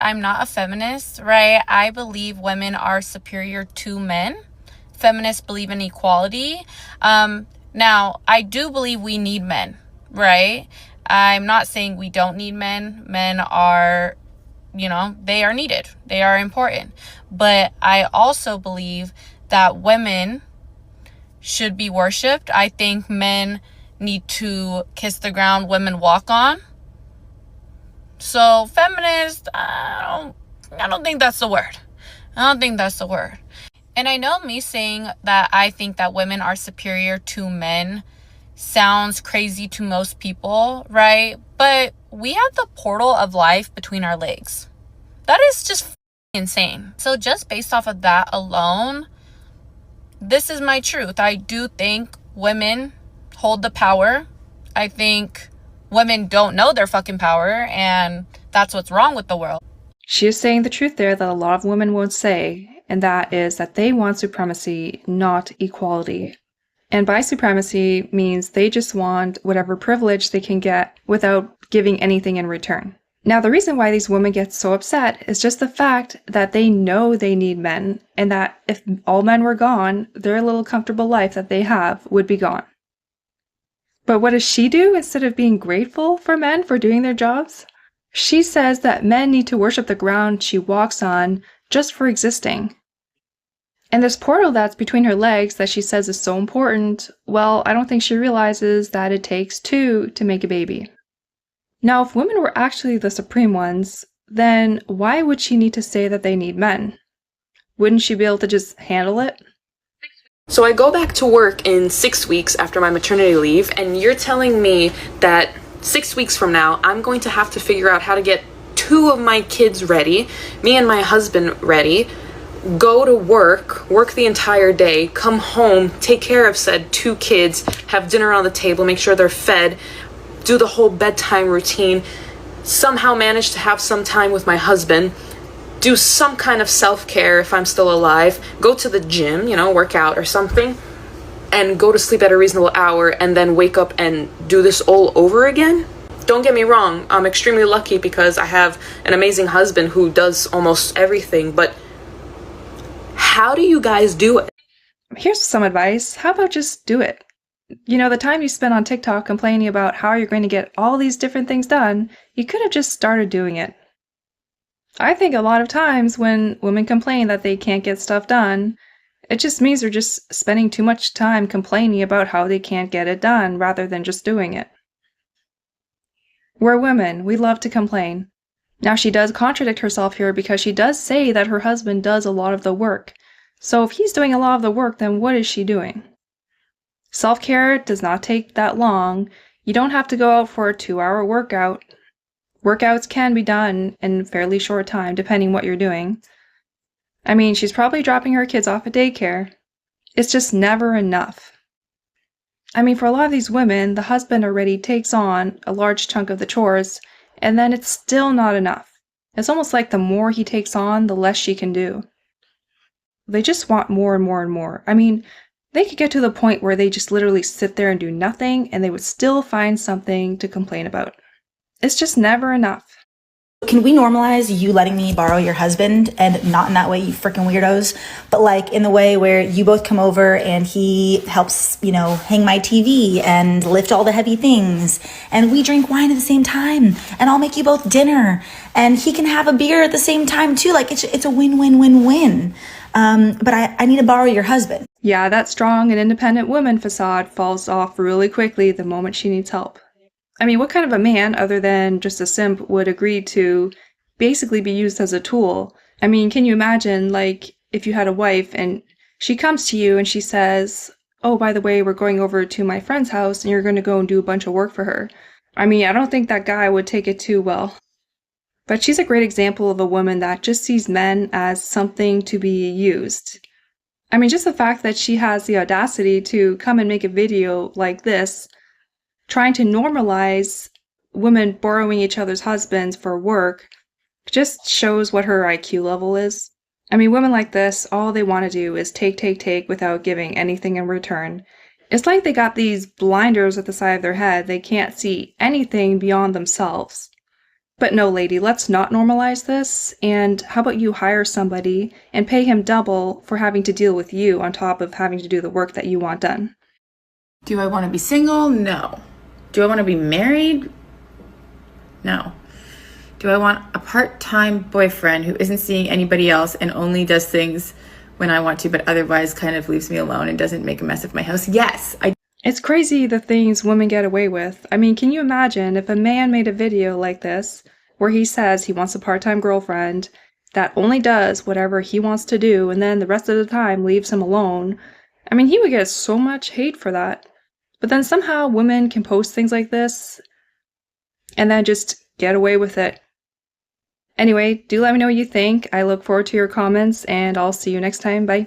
I'm not a feminist, right? I believe women are superior to men. Feminists believe in equality. Now, I do believe we need men, right? I'm not saying we don't need men. Men are, they are needed, they are important. But I also believe that women should be worshipped. I think men need to kiss the ground women walk on. So feminist, I don't think that's the word. I don't think that's the word. And I know me saying that I think that women are superior to men sounds crazy to most people, right? But we have the portal of life between our legs. That is just insane. So just based off of that alone, this is my truth. I do think women hold the power. I think women don't know their fucking power, and that's what's wrong with the world. She is saying the truth there that a lot of women won't say, and that is that they want supremacy, not equality. And by supremacy means they just want whatever privilege they can get without giving anything in return. Now, the reason why these women get so upset is just the fact that they know they need men, and that if all men were gone, their little comfortable life that they have would be gone. But what does she do instead of being grateful for men for doing their jobs? She says that men need to worship the ground she walks on just for existing. And this portal that's between her legs that she says is so important, well, I don't think she realizes that it takes two to make a baby. Now, if women were actually the supreme ones, then why would she need to say that they need men? Wouldn't she be able to just handle it? So I go back to work in 6 weeks after my maternity leave, and you're telling me that 6 weeks from now, I'm going to have to figure out how to get two of my kids ready, me and my husband ready, go to work the entire day, come home, take care of said two kids, have dinner on the table, make sure they're fed, do the whole bedtime routine, somehow manage to have some time with my husband, do some kind of self-care if I'm still alive, go to the gym, work out or something, and go to sleep at a reasonable hour, and then wake up and do this all over again? Don't get me wrong, I'm extremely lucky because I have an amazing husband who does almost everything, but how do you guys do it? Here's some advice. How about just do it? The time you spend on TikTok complaining about how you're going to get all these different things done, you could have just started doing it. I think a lot of times when women complain that they can't get stuff done, it just means they're just spending too much time complaining about how they can't get it done rather than just doing it. We're women. We love to complain. Now, she does contradict herself here because she does say that her husband does a lot of the work. So if he's doing a lot of the work, then what is she doing? Self-care does not take that long. You don't have to go out for a 2-hour workout. Workouts can be done in a fairly short time, depending what you're doing. I mean, she's probably dropping her kids off at daycare. It's just never enough. I mean, for a lot of these women, the husband already takes on a large chunk of the chores, and then it's still not enough. It's almost like the more he takes on, the less she can do. They just want more and more and more. I mean, they could get to the point where they just literally sit there and do nothing, and they would still find something to complain about. It's just never enough. Can we normalize you letting me borrow your husband, and not in that way, you freaking weirdos, but like in the way where you both come over and he helps, hang my TV and lift all the heavy things, and we drink wine at the same time, and I'll make you both dinner, and he can have a beer at the same time too. Like it's a win-win-win-win. But I need to borrow your husband. Yeah, that strong and independent woman facade falls off really quickly the moment she needs help. I mean, what kind of a man, other than just a simp, would agree to basically be used as a tool? I mean, can you imagine, if you had a wife and she comes to you and she says, oh, by the way, we're going over to my friend's house and you're going to go and do a bunch of work for her. I mean, I don't think that guy would take it too well. But she's a great example of a woman that just sees men as something to be used. I mean, just the fact that she has the audacity to come and make a video like this, trying to normalize women borrowing each other's husbands for work, just shows what her IQ level is. I mean, women like this, all they want to do is take without giving anything in return. It's like they got these blinders at the side of their head. They can't see anything beyond themselves. But no, lady, let's not normalize this. And how about you hire somebody and pay him double for having to deal with you on top of having to do the work that you want done? Do I want to be single? No. Do I want to be married? No. Do I want a part-time boyfriend who isn't seeing anybody else and only does things when I want to, but otherwise kind of leaves me alone and doesn't make a mess of my house? Yes, I. It's crazy the things women get away with. I mean, can you imagine if a man made a video like this where he says he wants a part-time girlfriend that only does whatever he wants to do and then the rest of the time leaves him alone? I mean, he would get so much hate for that. But then somehow women can post things like this and then just get away with it. Anyway, do let me know what you think. I look forward to your comments and I'll see you next time. Bye.